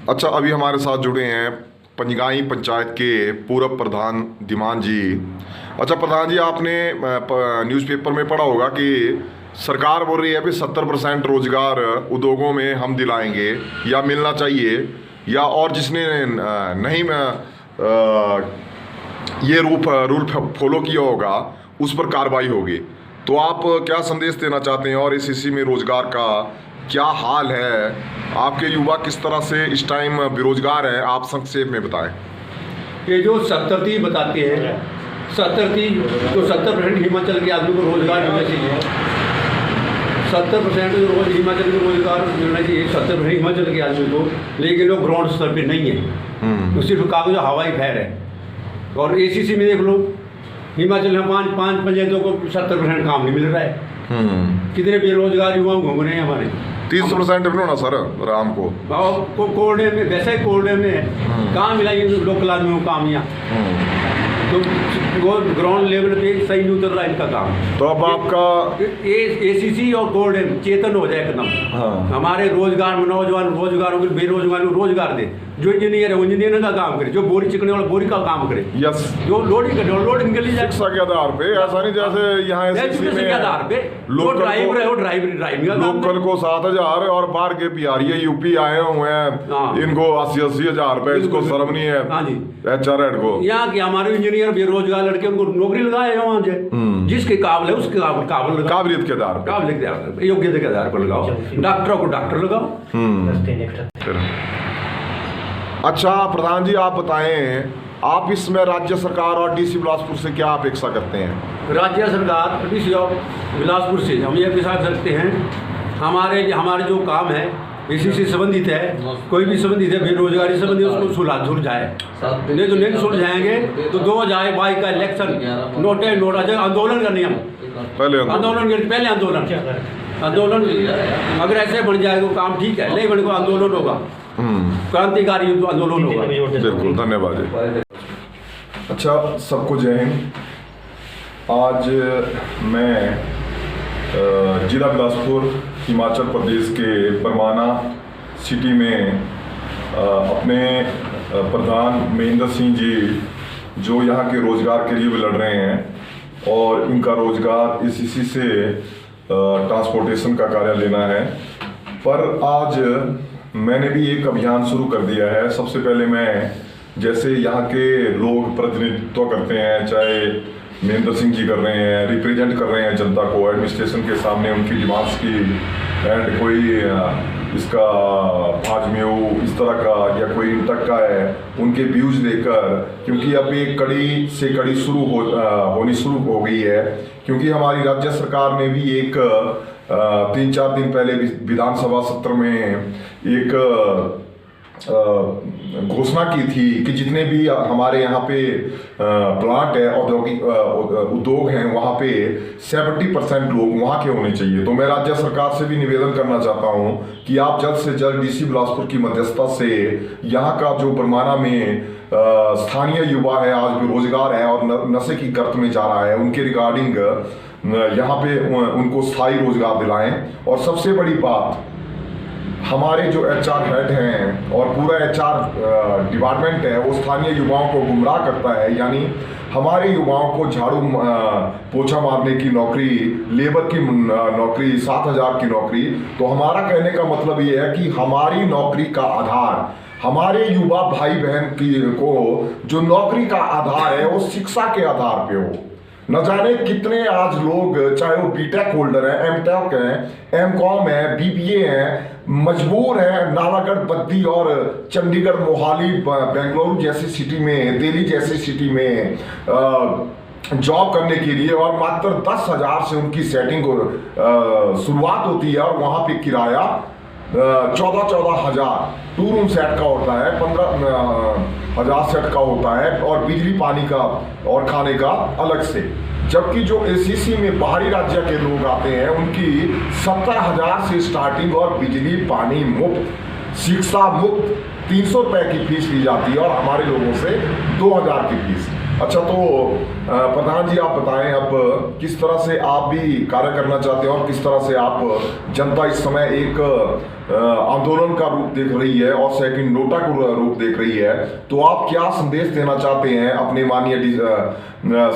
अच्छा, अभी हमारे साथ जुड़े हैं पंजगाई पंचायत के पूर्व प्रधान धीमान जी। अच्छा प्रधान जी, आपने न्यूज़पेपर में पढ़ा होगा कि सरकार बोल रही है अभी 70% रोजगार उद्योगों में हम दिलाएंगे या मिलना चाहिए, या और जिसने नहीं ये रूल फॉलो किया होगा उस पर कार्रवाई होगी। तो आप क्या संदेश देना चाहते हैं, और एसीसी में रोजगार का क्या हाल है? आपके युवा किस तरह से इस टाइम बेरोजगार है, आप संक्षेप में बताएं। ये जो 70-30 बताते हैं, 70-30 तो 70% हिमाचल के आदमी को रोजगार मिलना चाहिए। 70% रोज हिमाचल को रोजगार मिलना चाहिए 70% हिमाचल के आदमी को, लेकिन लोग ग्राउंड स्तर पे नहीं है। तो सिर्फ कागज हवाई फैर है। और एसीसी में देख लो, हिमाचल में पाँच पंचायतों को 70% काम नहीं मिल रहा है। कितने बेरोजगार युवा घूम रहे हैं हमारे। 30% ना सर राम को कोल्ड में, वैसे कोल्ड में कहाँ मिला ये लोकल आदमियों को काम यहाँ। तो वो ग्राउंड लेवल पे सही नहीं उतर रहा इनका काम। तो अब आपका एसीसी और कोल्ड चेतन हो जाए एकदम। हाँ। हमारे रोजगार में नौजवान रोजगार को, बेरोजगार को रोजगार दे। जो इंजीनियर है वो इंजीनियर का काम करे, जो बोरी चिकने वाला बोरी का काम करे। यस। जो लोडिंग करे लोडिंग के लिए जाए। शिक्षा के आधार पे, ऐसा नहीं जैसे यहाँ एसीसी में आधार पे ड्राइवर है, वो ड्राइविंग लोकल को 7,000 और बाहर के बिहारी यूपी आए हुए हैं, इनको 80-80 हजार रुपए। इसको शर्म नहीं है? हाँ जी। HR हेड को यहाँ के हमारे इंजीनियर बेरोजगार लड़के, उनको नौकरी लगाए वहाँ से। जिसके काबिल है उसके काबिलियत के आधार पर, योग्यता के आधार पर लगाओ। डॉक्टरों को डॉक्टर लगाओ। अच्छा प्रधान जी, आप बताएं, आप इसमें राज्य सरकार और DC बिलासपुर से क्या अपेक्षा करते हैं? राज्य सरकार DC बिलासपुर से हम ये अपेक्षा करते हैं, हमारे जो काम है इसी से संबंधित है, कोई भी संबंधित है, बेरोजगारी संबंधित, उसको सुलझ जाए। नहीं तो नहीं सुलझाएंगे तो 2022 का इलेक्शन नोट आ जाए। आंदोलन करने हम पहले आंदोलन अगर ऐसे बन जाए तो काम ठीक है, नहीं बने को आंदोलन होगा, क्रांतिकारी आंदोलन होगा। बिल्कुल, धन्यवाद जी। अच्छा, सबको जय हिंद। आज मैं जिला बिलासपुर हिमाचल प्रदेश के बरमाना सिटी में अपने प्रधान महेंद्र सिंह जी, जो यहाँ के रोजगार के लिए भी लड़ रहे हैं, और इनका रोजगार एसीसी से ट्रांसपोर्टेशन का कार्य लेना है। पर आज मैंने भी एक अभियान शुरू कर दिया है। सबसे पहले मैं, जैसे यहाँ के लोग प्रतिनिधित्व करते हैं, चाहे महेंद्र सिंह जी कर रहे हैं, रिप्रेजेंट कर रहे हैं जनता को एडमिनिस्ट्रेशन के सामने उनकी डिमांड्स की, एंड कोई इसका भाजमेऊ इस तरह का या कोई इंटक का है, उनके व्यूज लेकर, क्योंकि अब एक कड़ी से कड़ी होनी शुरू हो गई है। क्योंकि हमारी राज्य सरकार ने भी एक 3-4 दिन पहले विधानसभा सत्र में एक घोषणा की थी कि जितने भी हमारे यहाँ पे प्लांट है, औद्योगिक उद्योग हैं, वहाँ पे 70% लोग वहाँ के होने चाहिए। तो मैं राज्य सरकार से भी निवेदन करना चाहता हूँ कि आप जल्द से जल्द DC बिलासपुर की मध्यस्थता से यहाँ का जो बरमाना में स्थानीय युवा है, आज बेरोजगार है और नशे की गर्त में जा रहा है, उनके रिगार्डिंग यहाँ पे उनको स्थायी रोजगार दिलाएं। और सबसे बड़ी बात, हमारे जो HR हेड हैं और पूरा HR डिपार्टमेंट है, वो स्थानीय युवाओं को गुमराह करता है। यानी हमारे युवाओं को झाड़ू पोछा मारने की नौकरी, लेबर की नौकरी, 7,000 की नौकरी। तो हमारा कहने का मतलब ये है कि हमारी नौकरी का आधार, हमारे युवा भाई बहन को जो नौकरी का आधार है वो शिक्षा के आधार पे हो। न जाने कितने आज लोग, चाहे वो BTech होल्डर हैं, MTech हैं, MCOM है, BBA हैं, मजबूर है नालागढ़, बद्दी और चंडीगढ़, मोहाली, बेंगलुरु जैसी सिटी में, दिल्ली जैसी सिटी में जॉब करने के लिए, और मात्र 10,000 से उनकी सेटिंग शुरुआत होती है। और वहाँ पे किराया 14,000 2 रूम सेट का होता है, 15,000 सेट का होता है, और बिजली पानी का और खाने का अलग से। जबकि जो एसीसी में बाहरी राज्य के लोग आते हैं, उनकी 70,000 से स्टार्टिंग, और बिजली पानी मुफ्त, शिक्षा मुफ्त, 300 रुपए की फीस ली जाती है, और हमारे लोगों से 2,000 की फीस। अच्छा, तो प्रधान जी आप बताएं अब किस तरह से आप भी कार्य करना चाहते हैं और किस तरह से आप जनता इस समय एक आंदोलन का रूप देख रही है और सेकंड नोटा को रूप देख रही है, तो आप क्या संदेश देना चाहते हैं अपने माननीय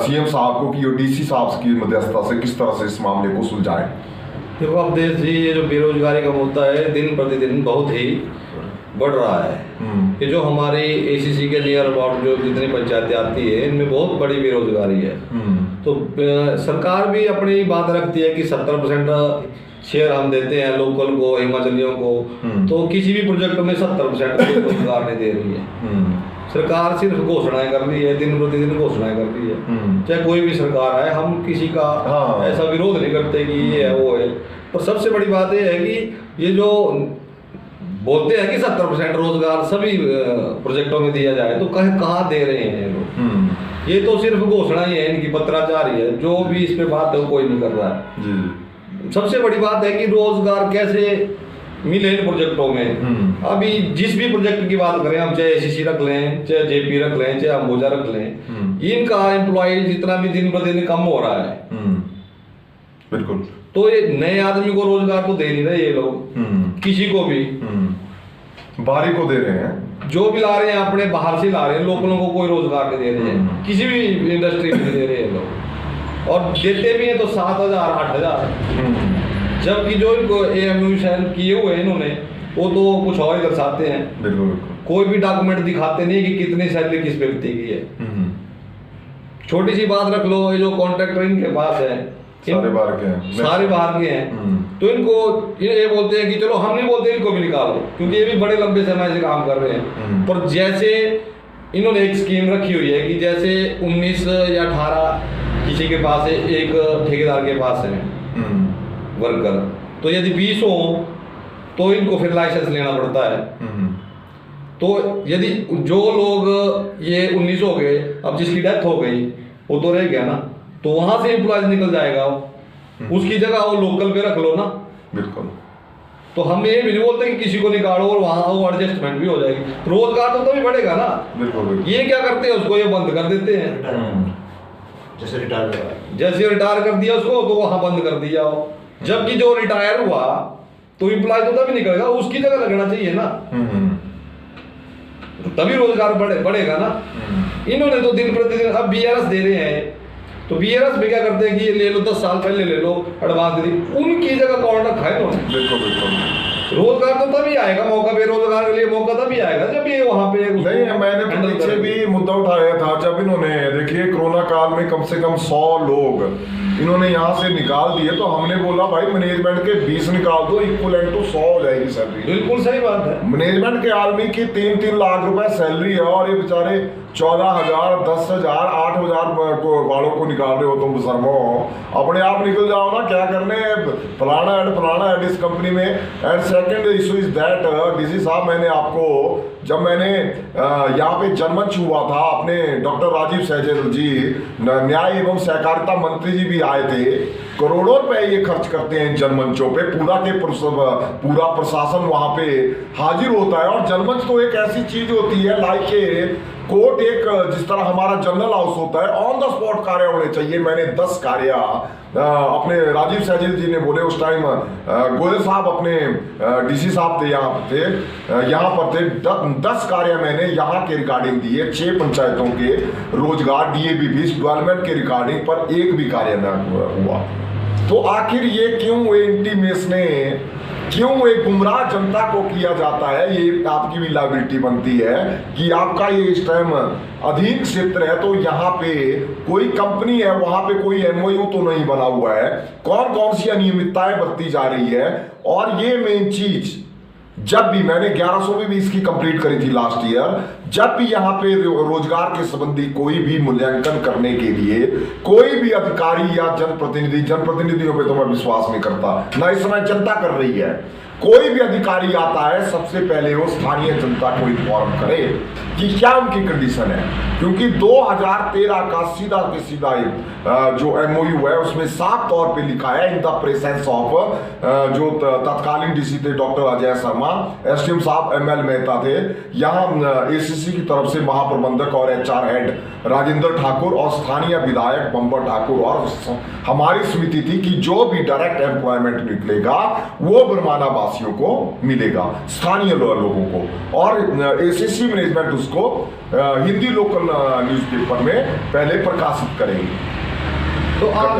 सीएम साहब को कि डीसी साहब की मध्यस्थता से किस तरह से इस मामले को सुलझाएं? देखो अब देश जी, ये जो बेरोजगारी का मुद्दा है दिन प्रतिदिन बहुत ही बढ़ रहा है। ये जो हमारी एसीसी के नियर अबाउट जो जितनी पंचायतें आती है इनमें बहुत बड़ी बेरोजगारी है। तो सरकार भी अपनी बात रखती है कि 70% शेयर हम देते हैं लोकल को, हिमाचलियों को, तो किसी भी प्रोजेक्ट में 70% रोजगार नहीं दे रही है। सरकार सिर्फ घोषणाएं कर रही है, दिन प्रतिदिन घोषणाएं कर रही है। चाहे कोई भी सरकार है, हम किसी का ऐसा विरोध नहीं करते कि ये है वो है, पर सबसे बड़ी बात ये है कि ये जो बोलते हैं कि 70% रोजगार सभी प्रोजेक्टों में दिया जाए, तो कहाँ दे रहे हैं ये लोग? ये तो सिर्फ घोषणा ही है, इनकी पत्राचार ही है। जो भी इस पे बात है वो कोई नहीं कर रहा है। सबसे बड़ी बात है कि रोजगार कैसे मिले इन प्रोजेक्टों में। अभी जिस भी प्रोजेक्ट की बात करें हम, चाहे एसीसी रख लें, चाहे जेपी रख लें, चाहे अंबुजा रख लें, इनका एम्प्लॉय जितना भी दिन प्रतिदिन कम हो रहा है। बिल्कुल। तो ये नए आदमी को रोजगार तो दे नहीं रहे ये लोग, किसी को भी। बाहरी को दे रहे हैं, जो भी ला रहे हैं अपने बाहर से ला रहे हैं, लोकलों को कोई रोजगार नहीं दे रहे हैं, किसी भी इंडस्ट्री में नहीं दे रहे हैं लोग। और देते भी हैं तो 7,000 8,000, जबकि जो इनको एएमयू शायद किए हुए हैं इन्होंने, वो तो कुछ और ही दर्शाते हैं। बिल्कुल। कोई भी डॉक्यूमेंट दिखाते नहीं कि कितनी सैलरी किस व्यक्ति की है। छोटी सी बात रख लो, ये जो कॉन्ट्रैक्टर इनके पास है सारे बाहर के हैं, तो इनको ये बोलते हैं कि चलो, हम नहीं बोलते इनको भी निकालो, क्योंकि ये भी बड़े लंबे समय से काम कर रहे हैं। पर जैसे इन्होंने एक स्कीम रखी हुई है कि जैसे 19 या 18 किसी के पास है, एक ठेकेदार के पास है वर्कर, तो यदि 20 हो तो इनको फिर लाइसेंस लेना पड़ता है। तो यदि जो लोग ये 19 हो गए, अब जिसकी डेथ हो गई वो तो रह गया ना, तो वहां से एम्प्लॉयज निकल जाएगा, उसकी जगह वो लोकल पे रख लो ना। बिल्कुल। तो हम ये भी नहीं बोलते कि किसी को निकालो और वहां वो एडजस्टमेंट भी हो जाएगी, रोजगार तो तभी बढ़ेगा ना। बिल्कुल। ये क्या करते हैं, उसको ये बंद कर देते हैं। जैसे रिटायर कर दिया उसको, तो वहां बंद कर दिया हो। जबकि जो रिटायर हुआ तो एम्प्लॉय तो तभी निकलेगा, उसकी जगह लगना चाहिए ना, तभी रोजगार बढ़ेगा ना। इन्होंने तो दिन प्रतिदिन अब बीआरएस दे रहे हैं, तो बीआरएस में क्या करते हैं कि ये ले लो, 10 साल पहले ले लो एडवांस दे दी, उनकी जगह कौन रखा है इन्होंने। बिल्कुल। रोजगार तो तभी आएगा, मौका बेरोजगार के लिए मौका तभी आएगा जब ये वहां पे नहीं। मैंने तो नीचे भी मुद्दा उठाया था, जब इन्होंने देखिए कोरोना काल में कम से कम 100 लोग इन्होंने यहाँ से निकाल दिए, तो हमने बोला भाई मैनेजमेंट के 20 निकाल दो, इक्वलेंट टू 100 हो जाएगी सैलरी। बिल्कुल सही बात है। मैनेजमेंट के आदमी की 3-3 लाख रुपए सैलरी है, और ये बेचारे 14,000 10,000 8,000 वालों को निकाल रहे हो तुम शर्मो, अपने आप निकल जाओ ना, क्या करने फलाना ऐड इस कंपनी में। And second issue is that DC साहब, मैंने आपको जब मैंने यहाँ पे जनमंच हुआ था, अपने डॉक्टर राजीव सहजल जी न्याय एवं सहकारिता मंत्री जी भी आए थे, करोड़ों रुपए ये खर्च करते हैं जनमंचों पे, पूरा प्रशासन वहां पे हाजिर होता है। और जनमंच तो एक ऐसी चीज होती है लाइक ए कोर्ट, एक जिस तरह हमारा जनरल हाउस होता है, ऑन द स्पॉट कार्य होने चाहिए। मैंने 10 कार्य अपने राजीव सहजल जी ने बोले उस टाइम, गोयल साहब अपने डीसी साहब थे यहाँ पर थे, 10 कार्य मैंने यहाँ के रिगार्डिंग दिए, 6 पंचायतों के रोजगार डीएबीपी डेवलपमेंट के रिगार्डिंग, पर एक भी कार्य न हुआ। तो आखिर ये क्यों इंटीमेशन, क्यों एक गुमराह जनता को किया जाता है? ये आपकी भी लायबिलिटी बनती है कि आपका ये इस टाइम अधीन क्षेत्र है, तो यहाँ पे कोई कंपनी है, वहां पे कोई एमओयू तो नहीं बना हुआ है, कौन कौन सी अनियमितताएं बरती जा रही है। और ये मेन चीज, जब भी मैंने 1100 में भी इसकी कंप्लीट करी थी लास्ट ईयर, जब भी यहाँ पे रोजगार के संबंधी कोई भी मूल्यांकन करने के लिए कोई भी अधिकारी या जनप्रतिनिधियों पे तो मैं विश्वास नहीं करता, ना इस समय जनता कर रही है। कोई भी अधिकारी आता है सबसे पहले वो स्थानीय जनता को इन्फॉर्म करे कि क्या उनकी कंडीशन है, क्योंकि 2013 का सीधा के सीधा जो MOU है उसमें साफ तौर पे लिखा है इन द प्रेजेंस ऑफ जो तत्कालीन डीसी थे डॉक्टर अजय शर्मा, SDM साहब ML मेहता थे, यहाँ ACC की तरफ से महाप्रबंधक और HR हेड राजेंद्र ठाकुर और स्थानीय विधायक बंबर ठाकुर और हमारी समिति थी कि जो भी डायरेक्ट एम्प्लॉयमेंट निकलेगा वो बरमाना वासियों को मिलेगा, स्थानीय लोगों को, और ACC मैनेजमेंट उसको हिंदी लोकल न्यूज़पेपर में पहले प्रकाशित करेंगे। तो आप